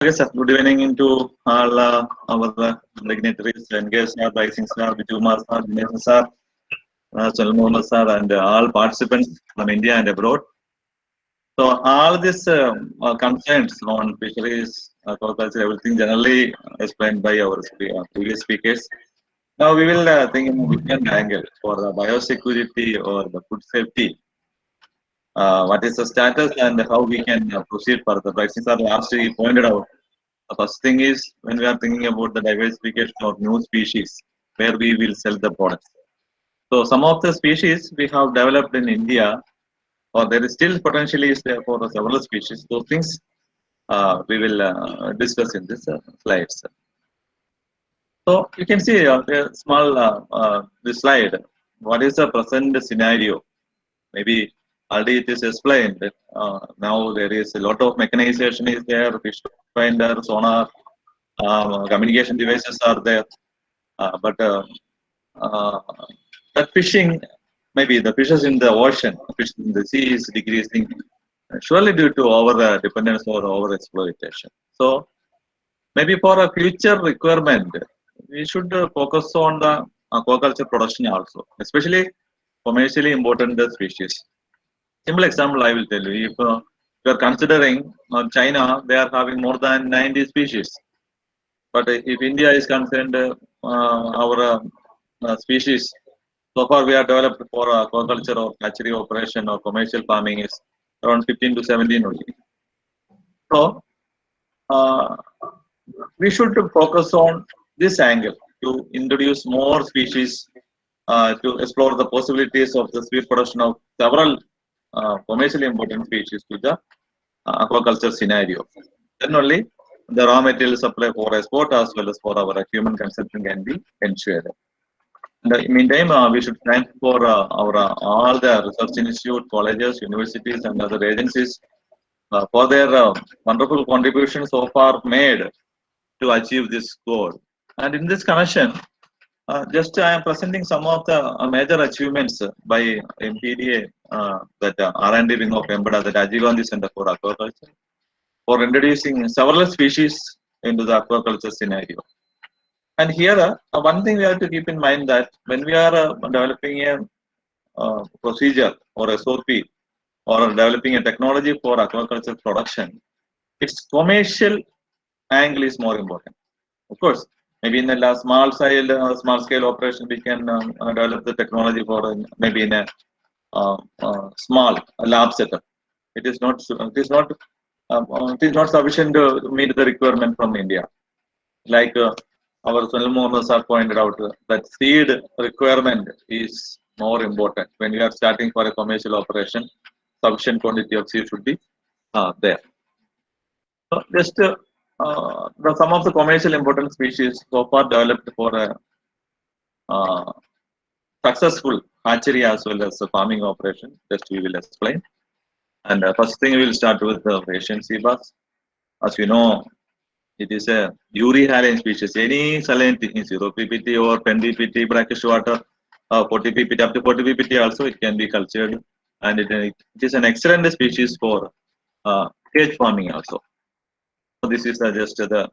Okay, sir. Good evening to all our dignitaries and guests, sir, Rising Sir, Vijumar sir, Ganesh sir, Salmohan sir, and all participants from India and abroad. So, all these concerns on fisheries, aquaculture, everything generally explained by our previous speakers. Now, we will think in a different angle for the biosecurity or the food safety. What is the status and how we can proceed further? Rising sir, last he pointed out. The first thing is when we are thinking about the diversification of new species, where we will sell the products. So some of the species we have developed in India, or there is still potentially is there for several species. Those things we will discuss in this slides. So you can see a small this slide. What is the present scenario? Maybe already it is explained. Now there is a lot of mechanization is there, fish finder, sonar, communication devices are there, but uh, that fishing, maybe the fishes in the ocean, fish in the sea is decreasing, surely due to our dependence or over exploitation. So maybe for a future requirement, we should focus on the aquaculture production also, especially commercially important species. Simple example I will tell you. If you are considering China, they are having more than 90 species. But if India is concerned, our species, so far we are developed for aquaculture or hatchery operation or commercial farming is around 15 to 17 only. So uh, we should focus on this angle to introduce more species to explore the possibilities of the speed production of several commercially important species to the aquaculture scenario. Then only the raw material supply for export as well as for our human consumption can be ensured. In the meantime, we should thank for our all the research institute, colleges, universities, and other agencies for their wonderful contributions so far made to achieve this goal. And in this connection, just I am presenting some of the major achievements by MPDA, that R&D wing of EMBADA, that Rajiv Gandhi Center for Aquaculture, for introducing several species into the aquaculture scenario. And here, one thing we have to keep in mind that when we are developing a procedure or SOP or developing a technology for aquaculture production, its commercial angle is more important. Of course, maybe in a small scale operation, we can develop the technology for maybe in a small lab setup. It is not sufficient to meet the requirement from India. Like our Sunil Mohammed sir pointed out, that seed requirement is more important. When you are starting for a commercial operation, sufficient quantity of seed should be there. So just some of the commercial important species so far developed for a uh, successful hatchery as well as a farming operation. Just we will explain. And first thing we will start with the Asian sea bass. As you know, it is a uri-haline species. Any salinity in 0 ppt or 10 ppt brackish water, 40 ppt up to 40 ppt also it can be cultured, and it is an excellent species for cage farming also. So this is just the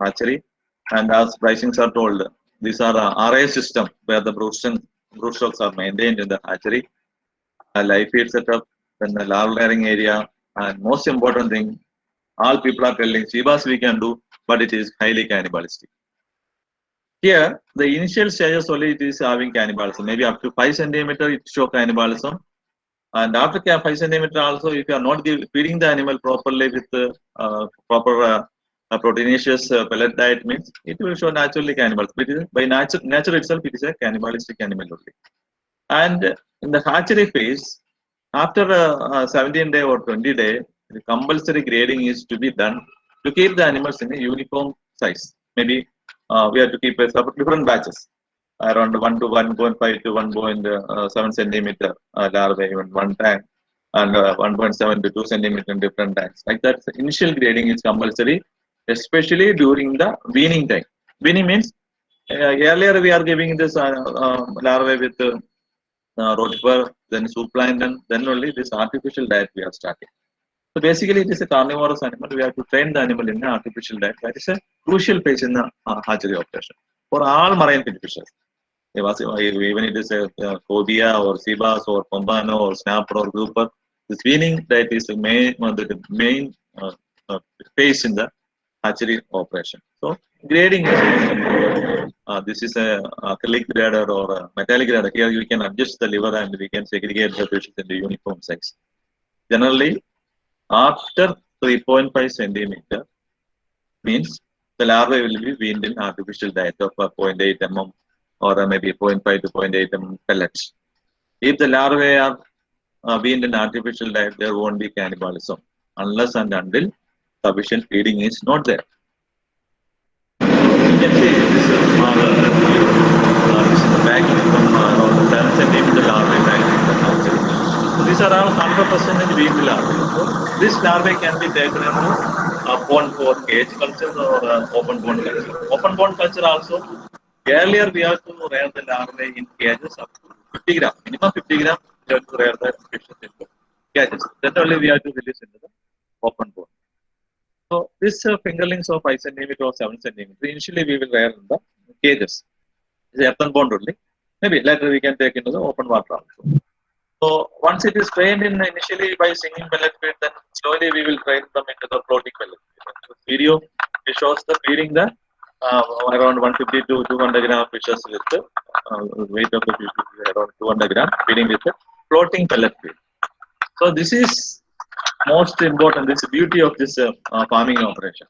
hatchery, and as pricings are told, these are RA system where the brood stocks are maintained in the hatchery, a live feed setup, then the larval layering area, and most important thing, all people are telling Shibas we can do, but it is highly cannibalistic. Here, the initial stages only it is having cannibalism. Maybe up to 5 centimeter it show cannibalism, and after 5 centimeter also, if you are not feeding the animal properly with proper proteinaceous pellet diet, means it will show naturally cannibalism. It is, by nature itself, it is a cannibalistic animal only. And in the hatchery phase, after 17 day or 20 day, the compulsory grading is to be done to keep the animals in a uniform size. Maybe we have to keep a different batches, around 1 to 1.5 to 1.7 centimeter larvae in one tank, and 1.7 to 2 centimeter in different tanks. Like that, initial grading is compulsory, especially during the weaning time. Weaning means earlier we are giving this larvae with rotifer, then zooplankton, then only this artificial diet we are starting. So basically, it is a carnivorous animal. We have to train the animal in an artificial diet. That is a crucial phase in the hatchery operation for all marine fishes. Even it is a cobia or seabass or pompano or snapper or grouper, the weaning diet is the main phase in the hatchery operation. So grading is most important. This is a acrylic grader or a metallic grader. Here you can adjust the lever and we can segregate the fishes into uniform size. Generally, after 3.5 centimeter means the larvae will be weaned in artificial diet of 0.8 mm or maybe 0.5 to 0.8 mm pellets. If the larvae are weaned in artificial diet, there won't be cannibalism unless and until sufficient feeding is not there. You can see this is the packing from around 7 centimeter larvae packing in the hatchery. So these are all 100% weaned larvae. So this larvae can be taken into pond for cage culture or open pond culture. Open pond culture also, earlier we have to rear the larvae in cages up to 50 gram, minimum 50 gram, we have to rear the fishes into cages. Then only we have to release into the open pond. So this fingerlings of 5 centimeter or 7 centimeter, initially we will rear in the cages. It's earthen pond only. Maybe later we can take into the open water also. So once it is trained in initially by singing pellet feed, then slowly we will train them into the floating pellet feed. So video it shows the feeding the around 150 to 200 gram fishes with the weight of the fish is around 200 gram feeding with the floating pellet feed. So this is most important. This is the beauty of this farming operation.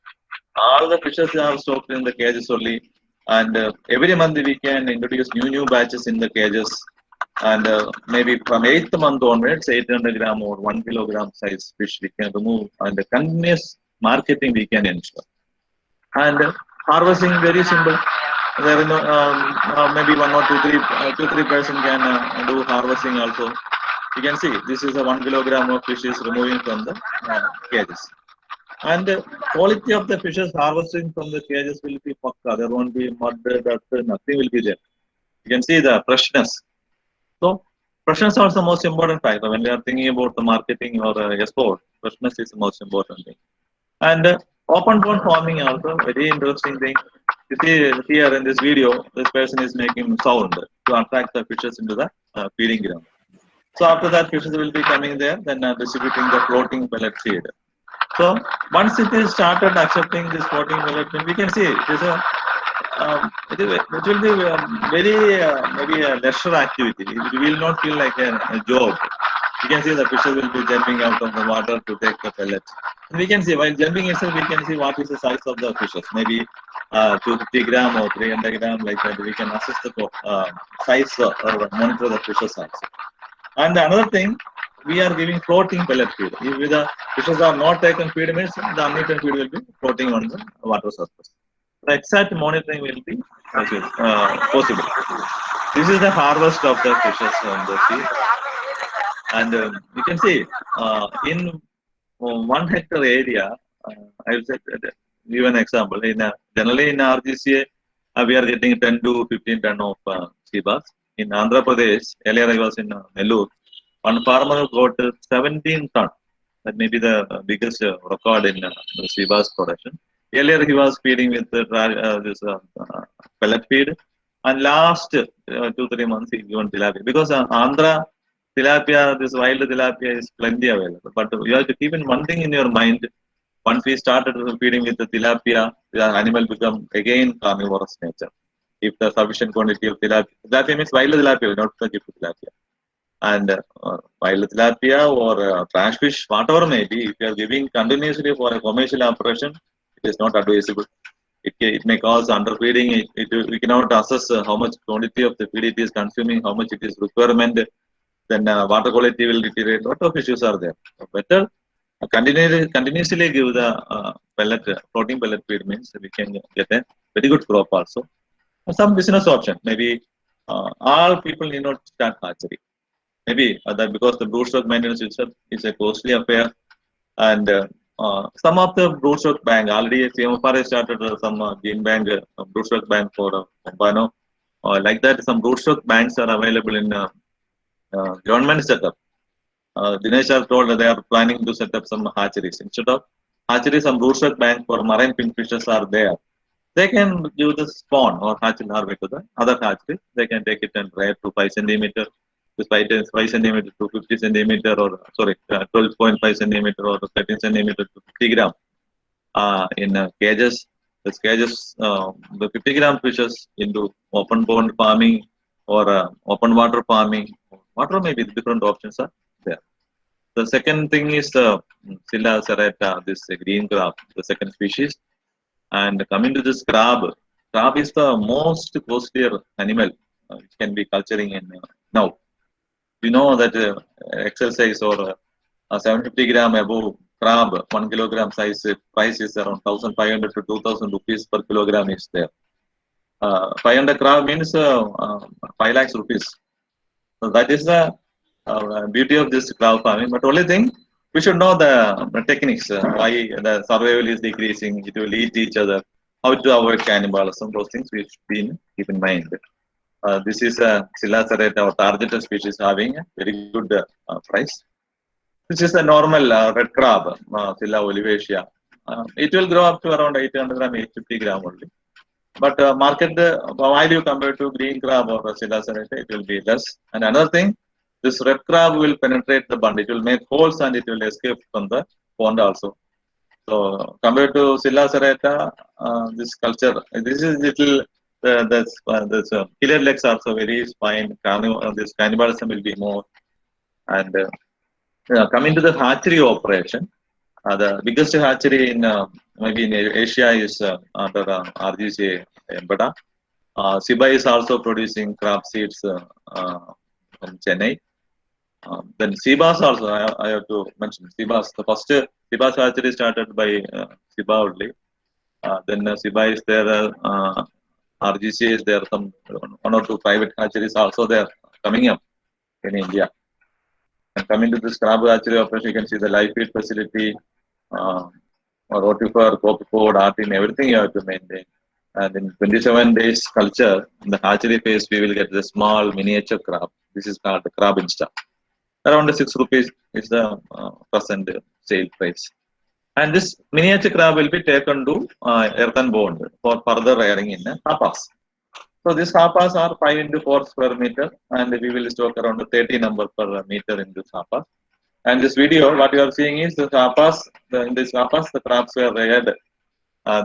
All the fishes are stocked in the cages only, and every month we can introduce new batches in the cages. And maybe from 8th month onwards, 800 gram or 1 kilogram size fish we can remove, and the continuous marketing we can ensure. And harvesting very simple. There is no maybe one or two three person can do harvesting also. You can see this is a 1 kilogram of fish is removing from the cages. And the quality of the fishes harvesting from the cages will be pakka. There won't be mud, dust, nothing will be there. You can see the freshness. So freshness is also the most important factor when we are thinking about the marketing or export. Freshness is the most important thing. And open pond farming also very interesting thing. You see here in this video, this person is making sound to attract the fishes into the feeding ground. So after that, fishes will be coming there, then distributing the floating pellet feed. So once it is started accepting this floating pellet feed, we can see it is a it will be very maybe a leisure activity. It will not feel like a job. You can see the fishes will be jumping out of the water to take the pellet. And we can see while jumping itself, we can see what is the size of the fishes. Maybe 250 gram or 300 gram like that. We can assess the size or monitor the fishes size. And another thing, we are giving floating pellet feed. If the fishes are not taken feed means the uneaten feed will be floating on the water surface. The exact monitoring will be possible. This is the harvest of the fishes on the sea. And you can see in 1 hectare area, I will say, give an example. Generally in RGCA, we are getting 10 to 15 ton of sea bass. In Andhra Pradesh, earlier I was in Nellore, one farmer got 17 ton. That may be the biggest record in the sea bass production. Earlier he was feeding with this pellet feed, and last 2-3 months he given tilapia because Andhra tilapia, this wild tilapia is plenty available. But you have to keep in one thing in your mind. Once we started feeding with the tilapia, the animal become again carnivorous nature. If the sufficient quantity of tilapia means wild tilapia, not the gift tilapia. And wild tilapia or trash fish, whatever may be, if you are giving continuously for a commercial operation, it is not advisable. It may cause underfeeding. We cannot assess how much quantity of the feed it is consuming, how much it is requirement. Then water quality will deteriorate. A lot of issues are there. So better continuously give the floating pellet feed means we can get a very good crop also. Some business option. Maybe all people need not start hatchery. Maybe that because the broodstock maintenance itself is a costly affair, and some of the broodstock bank already CMFR has started some gene bank broodstock bank for Pompano. Like that, some broodstock banks are available in government setup. Dinesh has told that they are planning to set up some hatcheries. Instead of hatcheries, some broodstock bank for marine kingfishers are there. They can give the spawn or hatch larvae to the other hatchery. They can take it and rear to 5 centimeter, to 5 centimeter to 50 centimeter, or sorry, 12.5 centimeter or 13 centimeter to 50 gram in cages. This cages, the 50-gram fishes into open pond farming or open water farming. Water maybe different options are there. The second thing is Scylla serrata, this green crab, the second species. And coming to this crab, crab is the most costlier animal which can be culturing in now. We know that excel size or 750 gram above crab, 1 kilogram size price is around 1,500 to 2,000 rupees per kilogram is there. 500 crab means 5 lakhs rupees. So that is the beauty of this crab farming. But only thing, we should know the techniques, why the survival is decreasing, it will eat each other, how to avoid cannibalism, those things we should keep in mind. This is a Scylla serrata or targeted species having a very good price. This is a normal red crab, Scylla olivacea. It will grow up to around 800 gram, 850 gram only. But market value compared to green crab or Scylla serrata, it will be less. And another thing, this red crab will penetrate the bund. It will make holes and it will escape from the pond also. So compared to Scylla serrata, this culture, this is little. This killer legs are also very fine. This cannibalism will be more. And coming to the hatchery operation, the biggest hatchery in maybe in Asia is under RGC Embada. Siba is also producing crab seeds from Chennai. Then Sibas also, I have to mention Sibas. The first Sibas hatchery started by Siba only. Then Siba is there, RGC is there, some one or two private hatcheries also there coming up in India. And coming to this crab hatchery operation, you can see the live feed facility, rotifer, copycode, artin, everything you have to maintain. And in 27 days culture, in the hatchery phase, we will get the small miniature crab. This is called the crab insta. Around 6 rupees is the present sale price. And this miniature crab will be taken to earthen bond for further rearing in hapas. So these hapas are 5 into 4 square meter, and we will stock around 30 number per meter in this hapas. And this video, what you are seeing is the hapas. In this hapas, the crabs were reared.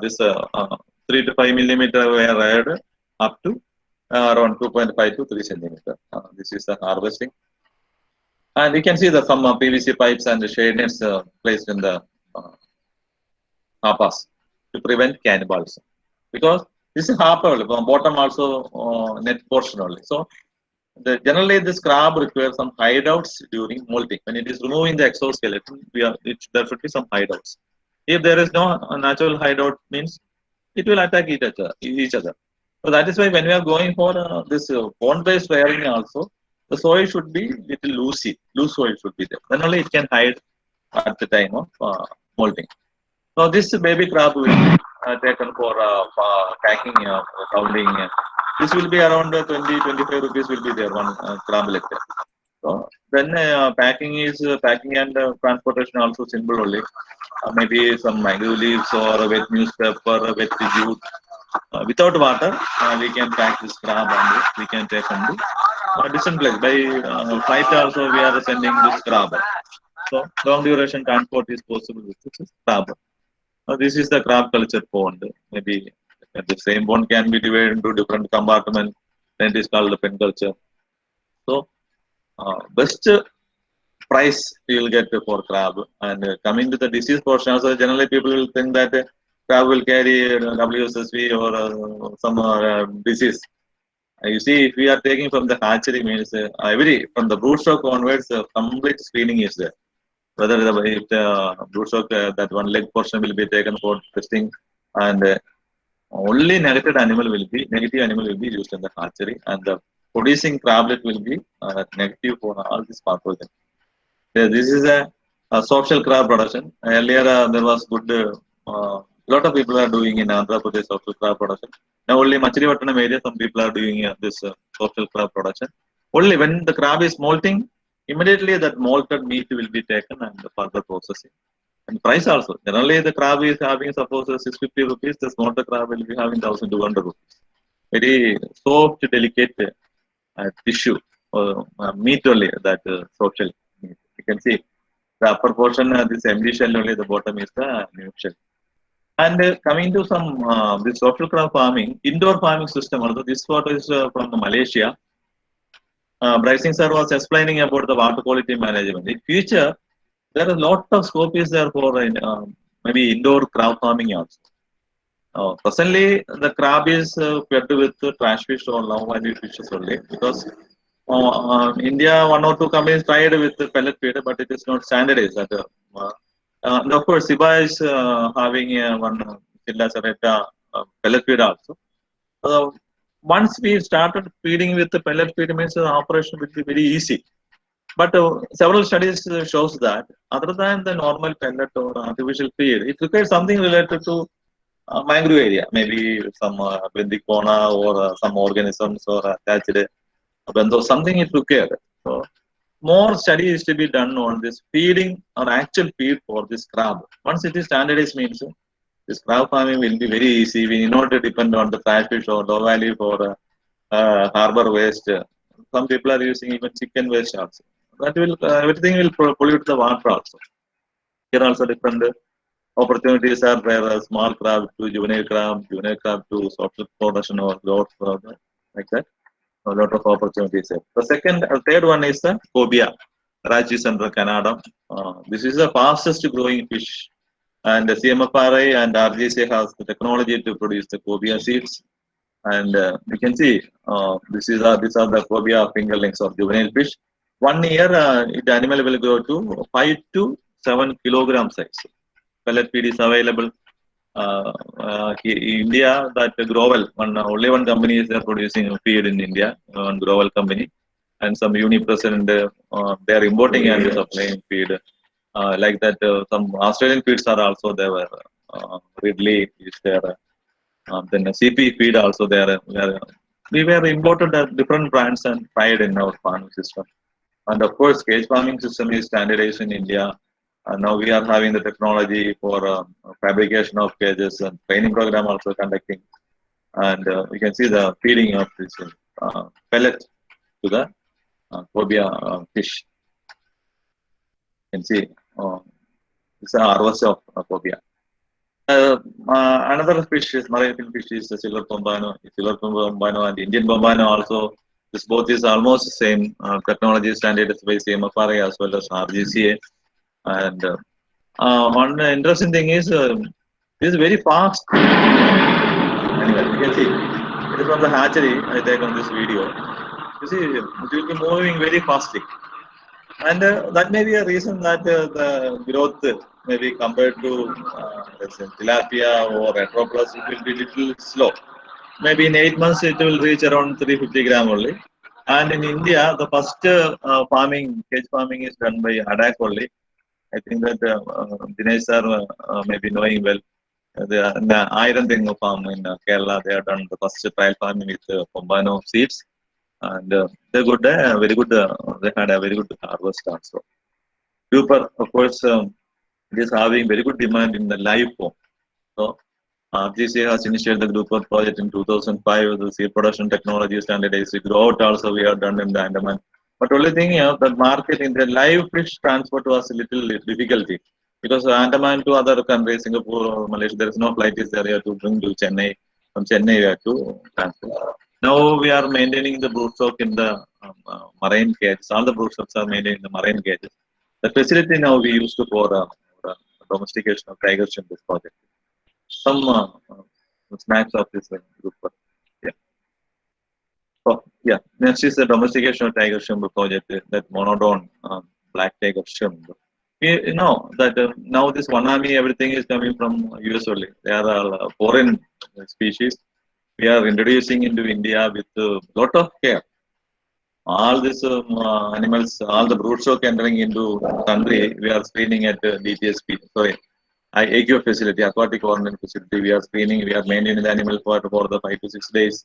This 3 to 5 millimeter were reared up to around 2.5 to 3 centimeter. This is the harvesting. And you can see the some PVC pipes and the shade nets placed in the hapas to prevent cannibalism. Because this is half only, bottom also net portion only. So generally this crab requires some hideouts during molting. When it is removing the exoskeleton, there should be some hideouts. If there is no natural hideout, means it will attack each other. So that is why when we are going for this pond-based rearing also, the soil should be little loose soil should be there. Then only it can hide at the time of molting. So this baby crab will be taken for packing, pounding. This will be around 20-25 rupees will be there, one crab leg. So then packing and transportation also simple only. Maybe some mango leaves or wet newspaper, wet jute. Without water, we can pack this crab and we can take on the distant place. By flight also we are sending this crab. So long duration transport is possible with this crab. This is the crab culture pond. Maybe the same pond can be divided into different compartments. Then it is called the pen culture. So best price you will get for crab. And coming to the disease portion, also generally people will think that crab will carry WSSV or some disease. You see, if we are taking from the hatchery, means from the broodstock onwards, complete screening is there. Whether if the broodstock, that one leg portion will be taken for testing, and only negative animal will be used in the hatchery, and the producing crablet will be negative for all these pathogens. This is a social crab production. Earlier there was good. Lot of people are doing in Andhra Pradesh social crab production. Now only Machilivattanam area, some people are doing this social crab production. Only when the crab is molting, Immediately that malted meat will be taken and further processing. And price also. Generally the crab is having suppose 650 rupees, the smaller crab will be having 1200 rupees. Very soft, delicate tissue, meat only, that social meat. You can see the upper portion, this empty shell only, the bottom is the new shell. And coming to some this social crab farming, indoor farming system. Also, this photo is from Malaysia. Brycing sir was explaining about the water quality management. In future, there is a lot of scope is there for maybe indoor crab farming also. Presently, the crab is fed with trash fish or low value fishes only because India, one or two companies tried with the pellet feed, but it is not standardized. And of course, Siba is having one Chilla Sareta pellet feed also. Uh, Once we started feeding with the pellet feed, means the operation will be very easy. But several studies shows that other than the normal pellet or artificial feed, it requires something related to mangrove area, maybe some Bendicona or some organisms or attached bentho, something is required. So more study is to be done on this feeding or actual feed for this crab. Once it is standardized, means this crab farming will be very easy. We need not to depend on the trash fish or low value for harbor waste. Some people are using even chicken waste also. That will everything will pollute the water also. Here also different opportunities are there, small crab to juvenile crab to social production or growth, like that. A lot of opportunities there. The third one is the cobia, Rachis under Canada. This is the fastest growing fish, and the CMFRI and RGC has the technology to produce the cobia seeds. And you can see these are the cobia fingerlings of juvenile fish. 1 year, the animal will grow to 5 to 7 kilogram size. Pellet feed is available. India, that Grovel, only one company is there producing feed in India, one Grovel company, and some Unipresent, they are importing and supplying feed. Like that, some Australian feeds are also there. Ridley is there. Then CP feed also there. We were imported different brands and tried in our farming system. And of course, cage farming system is standardized in India. Now we are having the technology for fabrication of cages and training program also conducting. And you can see the feeding of this pellet to the cobia fish. You can see it's a harvest of cobia. Another fish is marine fish is the silver pombano and Indian pombano also. This both is almost the same technology standardized by CMFRA as well as RGCA. And one interesting thing is this is very fast. Anyway, you can see it is from the hatchery I take on this video. You see, it will be moving very fastly. And that may be a reason that the growth maybe compared to let's say tilapia or Retroplus, it will be little slow. Maybe in 8 months it will reach around 350 gram only. And in India, the first cage farming is done by Adak only. I think that Ganesh sir may be knowing well. The iron thing farm in Kerala, they have done the first trial farming with Pombano seeds. And they're good, very good. They had a very good harvest also. Super, of course, it is having very good demand in the live form. So, RGC has initiated the Grouper project in 2005. The seed production technology standardized growth also we have done in the Andaman. But only thing, the market in the live fish transport was a little difficulty because Andaman to other countries, Singapore or Malaysia, there is no flight is there to bring to Chennai. From Chennai, we have to transport. Now we are maintaining the broodstock in the marine cages. All the broodstocks are maintained in the marine cages. The facility now we used to for domestication of tigers in this project. Some snacks of this group. Yeah. Oh, yeah. Next is the domestication of tiger shrimp project. That monodon black tiger shrimp. You know that now this wanami everything is coming from US only. They are foreign species. We are introducing into India with a lot of care. All these animals, all the broodstock entering into country, we are screening at DTSP. Sorry, AQ facility, aquatic quarantine facility. We are screening. We are maintaining the animal for the 5 to 6 days.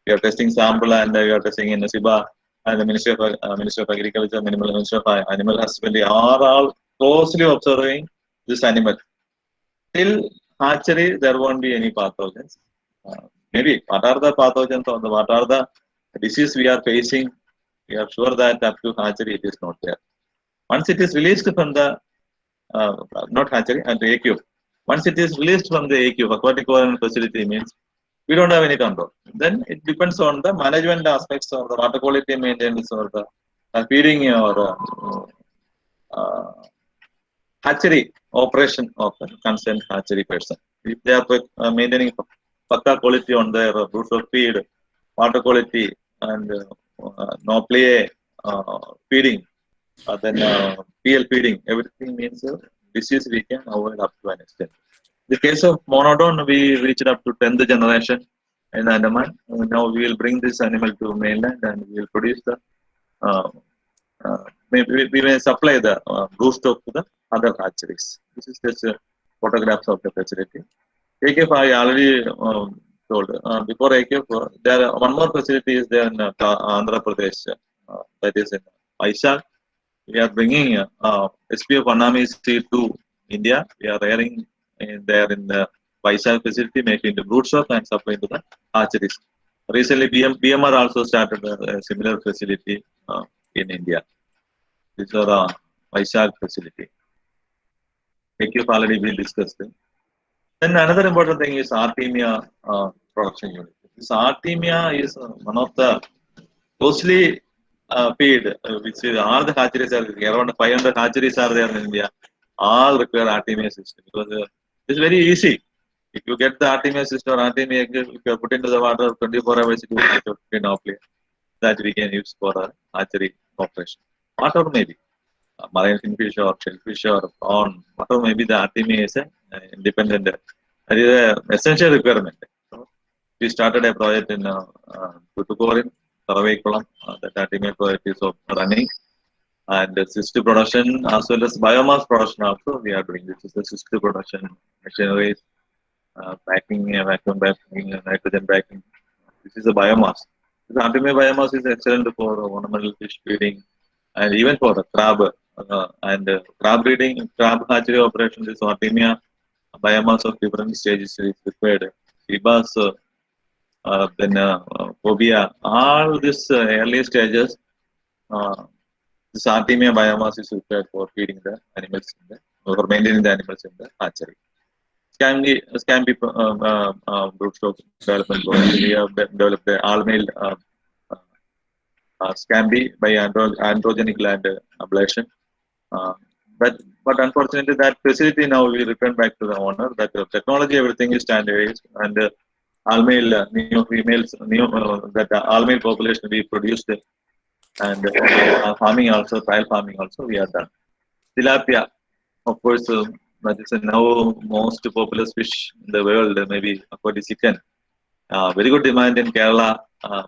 We are testing sample and we are testing in the SIBA. and the Ministry of Agriculture, Ministry of Animal Husbandry are all closely observing this animal. Till hatchery, there won't be any pathogens. Maybe what are the pathogens or what are the disease we are facing? We are sure that up to hatchery it is not there. Once it is released from the uh, not hatchery and the AQ, once it is released from the AQ, aquatic aquarium facility means we don't have any control. Then it depends on the management aspects of the water quality maintenance or the feeding or uh, hatchery operation of the concerned hatchery person. If they are maintaining pakka quality on their brood stock feed, water quality, and no play feeding, then PL feeding, everything means disease we can avoid up to an extent. The case of monodon, we reached up to 10th generation in Andaman. Now we will bring this animal to mainland and we will produce the uh, we may supply the brood stock to the other hatcheries. This is just photographs of the facility. AKF I already told. Before AKF, there one more facility is there in Andhra Pradesh. That is in Vaishak. We are bringing SPF Anami seed to India. We are airing there in the Vaishak facility, making the brood stock and supplying to the hatcheries. Recently, BMR also started a similar facility in India. These are the Vaishak facility. AQF already been discussed. Then another important thing is Artemia production unit. This Artemia is one of the costly feed, which is all the hatcheries are around 500 hatcheries are there in India. All require Artemia system because it's very easy. If you get the Artemia system or Artemia, if you put into the water 24 hours, it will make a phenol that we can use for a hatchery operation. Whatever maybe. Marine finfish or shellfish or prawn, whatever maybe the Artemia is independent. That is an essential requirement. So we started a project in Tutukorin, Saravaikulam. That Artemia project is running. And the cyst production as well as biomass production also we are doing. This is the cyst production machinery, packing, vacuum packing, nitrogen packing. This is a biomass. The Artemia biomass is excellent for ornamental fish feeding and even for the crab and crab breeding, crab hatchery operation. This Artemia biomass of different stages is prepared. Ibas, then phobia, all these early stages. This Artemia biomass is required for feeding the animals or maintaining the animals in the hatchery. Scambi broodstock development program. We have developed the all-male Scambi by androgenic gland ablation. Uh, but unfortunately, that facility now we return back to the owner. That technology, everything is standardized, and all male, neo females, that all male population we produced, and farming also, trial farming also we are done. Tilapia, of course, that is now most popular fish in the world. Maybe according to chicken, very good demand in Kerala.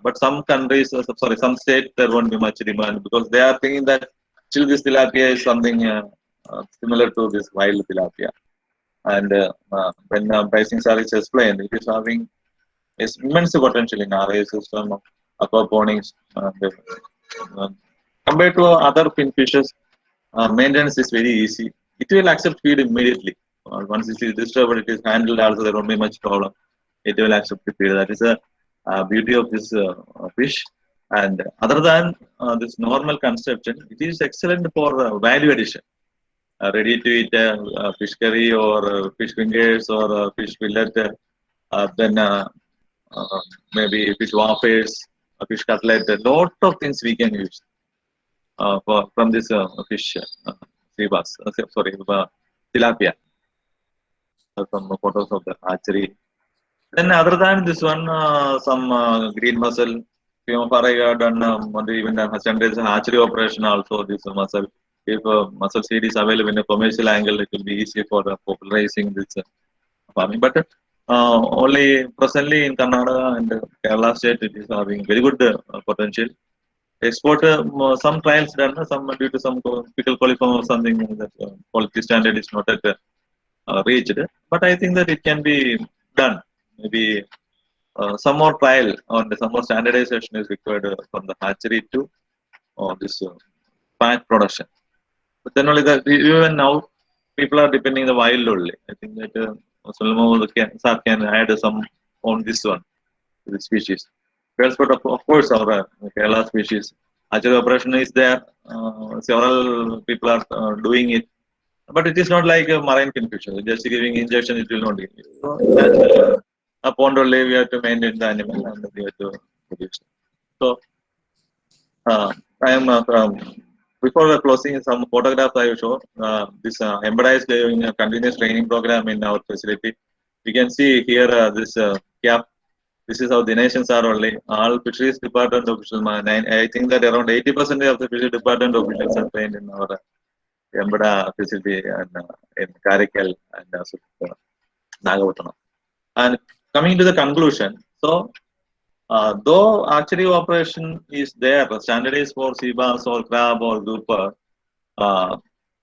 But some countries, sorry, some states there won't be much demand because they are thinking that still this tilapia is something similar to this wild tilapia. And when pricing is explained, it is having immense potential in RA system, aquaponics. Uh, Compared to other fin fishes, maintenance is very easy. It will accept feed immediately. Once it is disturbed, it is handled also, there won't be much problem. It will accept the feed. That is the beauty of this fish. And other than this normal consumption, it is excellent for value addition. Ready to eat fish curry or fish fingers or fish fillet, then maybe fish waffles, fish cutlet. A lot of things we can use from this fish, sea bass, sorry, tilapia, from the photos of the hatchery. Then other than this one, some green mussel, Pimapara done even the standard hatchery operation also this mussel. If mussel seed is available in a commercial angle, it will be easy for popularizing this farming. But only presently in Karnataka and Kerala state, it is having very good potential. Export some trials done, some due to some pickle coliform or something that quality standard is not at reached. But I think that it can be done. Maybe some more trial or some more standardization is required from the hatchery too. this fat production. But then only that even now people are depending the wild only. I think that Sulmo sir can add some on this one, this species. Well, but of course our Kerala species. Actual operation is there. Several people are doing it, but it is not like a marine kingfisher. Just giving injection, it will not give. So natural, a pond only we have to maintain the animal and we have to produce. So I am before the closing some photographs I will show. This Embeda is doing a continuous training program in our facility. You can see here this cap. This is how the nations are only. All fisheries department officials. I think that around 80% of the fisheries department officials are trained in our Embeda facility and in Karikal and Nagavatanam. And coming to the conclusion, so though archery operation is there, standardized for sea bass or crab or grouper, uh,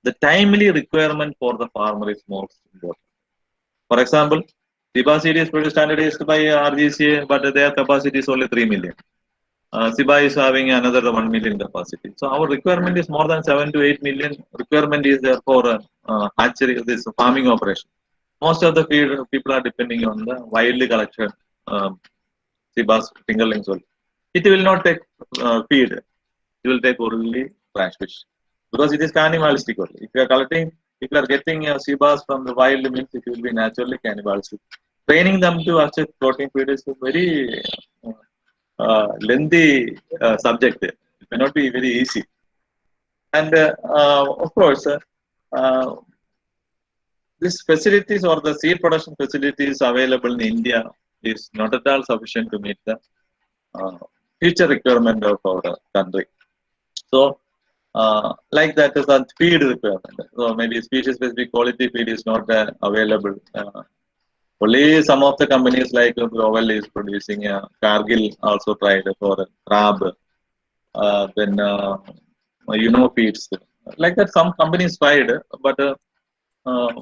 the timely requirement for the farmer is most important. For example, sea bass seed is pretty standardized by RGCA, but their capacity is only 3 million. Siba is having another 1 million capacity. So our requirement is more than 7 to 8 million. Requirement is there for hatchery, this farming operation. Most of the people are depending on the wildly collected um, Sibas fingerlings only. It will not take feed. It will take only trash fish because it is cannibalistic only. If you are collecting, if you are getting Sibas from the wild means it will be naturally cannibalistic. Training them to access protein feed is a very lengthy subject. It may not be very easy. And of course, uh, these facilities or the seed production facilities available in India is not at all sufficient to meet the uh, future requirement of our country. So, like that is a feed requirement. So maybe species-specific quality feed is not available. Only some of the companies like Global is producing. Cargill also tried for crab. Then feeds like that. Some companies tried, but uh,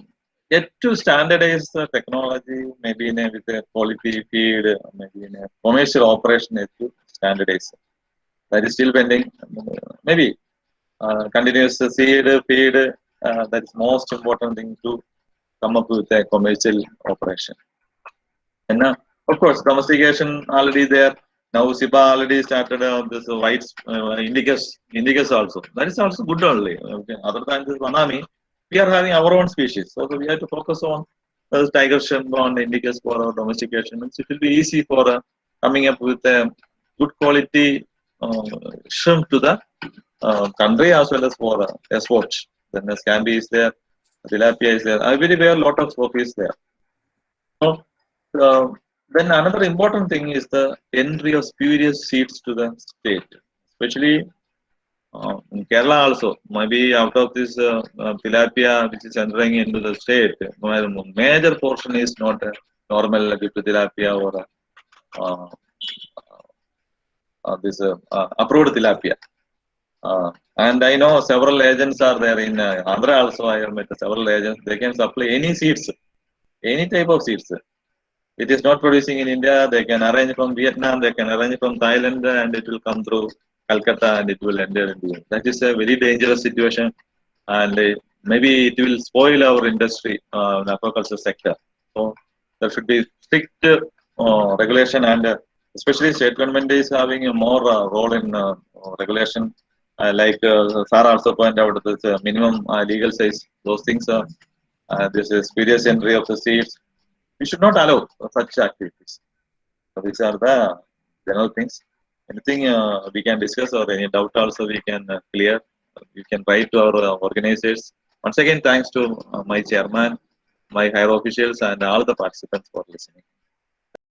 yet to standardize the technology, maybe in a, with a quality feed, maybe in a commercial operation, yet to standardize. That is still pending. Maybe continuous seed feed. That is most important thing to come up with a commercial operation. And of course, domestication already there. Now SIPA already started this white indicus also. That is also good only. Okay. Other than this Vanami, we are having our own species. So we have to focus on tiger shrimp on indicus for our domestication. It will be easy for coming up with a good quality uh, shrimp to the country as well as for export. Then the scampi is there, tilapia is there. Everywhere a lot of scope is there. So uh, then another important thing is the entry of spurious seeds to the state, especially in Kerala also. Maybe out of this tilapia which is entering into the state, major portion is not normal due to tilapia or uh, this approved tilapia. And I know several agents are there in Andhra also. I have met several agents. They can supply any seeds, any type of seeds. It is not producing in India. They can arrange from Vietnam, they can arrange from Thailand, and it will come through Calcutta and it will enter into it. That is a very dangerous situation, and maybe it will spoil our industry, the aquaculture sector. So there should be strict regulation, and especially state government is having a more role in regulation. Like Sir also pointed out, this minimum legal size, those things. This is serious entry of the seeds we should not allow such activities. So these are the general things. Anything we can discuss or any doubt also we can clear. You can write to our organizers. Once again, thanks to my chairman, my higher officials, and all the participants for listening.